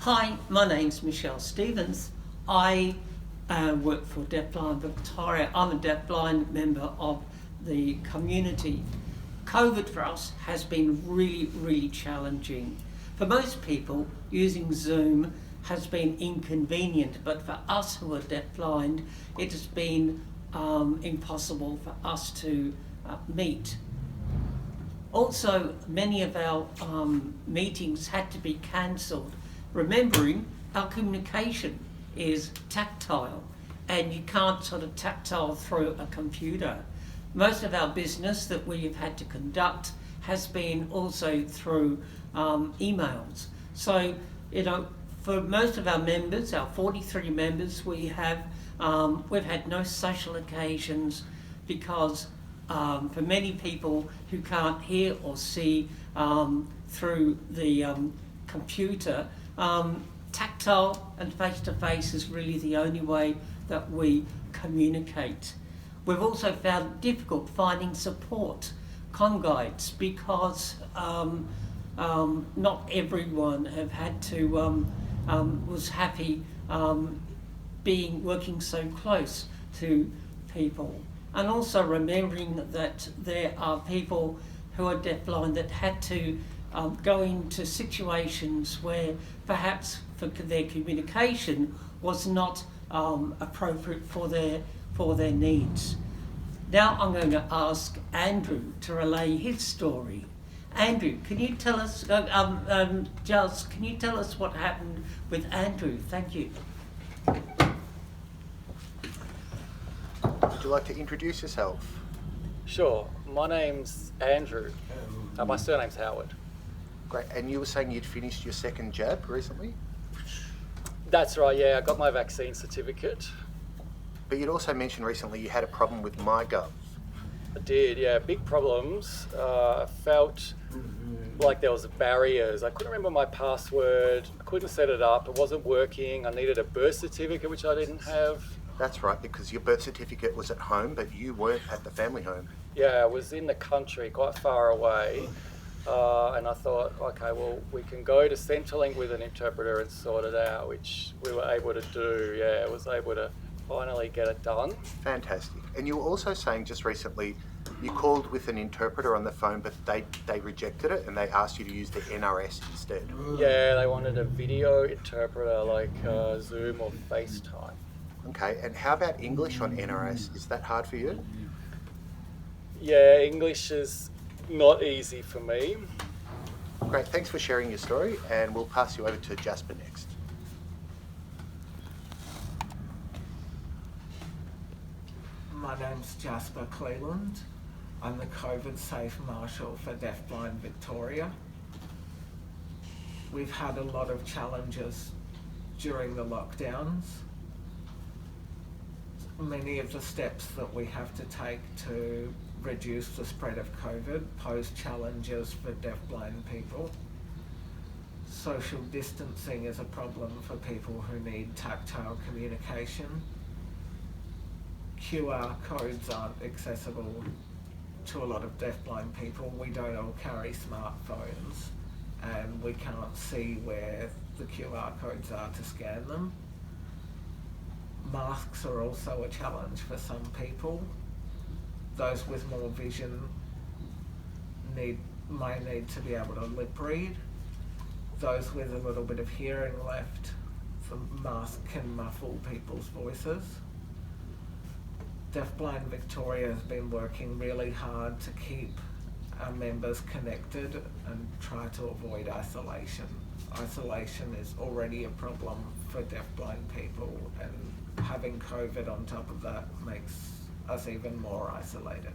Hi, my name's Michelle Stevens. I work for Deafblind Victoria. I'm a deafblind member of the community. COVID for us has been really challenging. For most people, using Zoom has been inconvenient, but for us who are deafblind, it has been impossible for us to meet. Also, many of our meetings had to be cancelled, remembering our communication is tactile and you can't sort of tactile through a computer. Most of our business that we've had to conduct has been also through emails. So, for most of our members, our 43 members, we've had no social occasions because for many people who can't hear or see through the computer, tactile and face-to-face is really the only way that we communicate. We've also found it difficult finding support, guides, because not everyone have had to was happy working so close to people. And also remembering that there are people who are deafblind that had to go into situations where perhaps for their communication was not appropriate for their needs. Now I'm going to ask Andrew to relay his story. Andrew, can you tell us, Giles, can you tell us what happened with Andrew? Thank you. Would you like to introduce yourself? Sure. My name's Andrew. My surname's Howard. Great. And you were saying you'd finished your second jab recently? That's right, yeah. I got my vaccine certificate. But you'd also mentioned recently you had a problem with MyGov. I did, yeah. Big problems. I felt like there was barriers. I couldn't remember my password. I couldn't set it up. It wasn't working. I needed a birth certificate, which I didn't have. That's right, because your birth certificate was at home, but you weren't at the family home. Yeah, I was in the country, quite far away. And I thought, okay, well, we can go to Centrelink with an interpreter and sort it out, which we were able to do. Yeah, I was able to finally get it done. Fantastic. And you were also saying just recently you called with an interpreter on the phone, but they rejected it and they asked you to use the NRS instead. Yeah, they wanted a video interpreter like Zoom or FaceTime. Okay, and how about English on NRS? Is that hard for you? Yeah, English is not easy for me. Great, thanks for sharing your story, and we'll pass you over to Jasper next. My name's Jasper Cleland. I'm the COVID Safe Marshal for Deafblind Victoria. We've had a lot of challenges during the lockdowns. Many of the steps that we have to take to reduce the spread of COVID pose challenges for deafblind people. Social distancing is a problem for people who need tactile communication. QR codes aren't accessible to a lot of deafblind people. We don't all carry smartphones and we can't see where the QR codes are to scan them. Masks are also a challenge for some people. Those with more vision may need to be able to lip read. Those with a little bit of hearing left, the mask can muffle people's voices. Deafblind Victoria has been working really hard to keep our members connected and try to avoid isolation. Isolation is already a problem for deafblind people, and having COVID on top of that makes us even more isolated.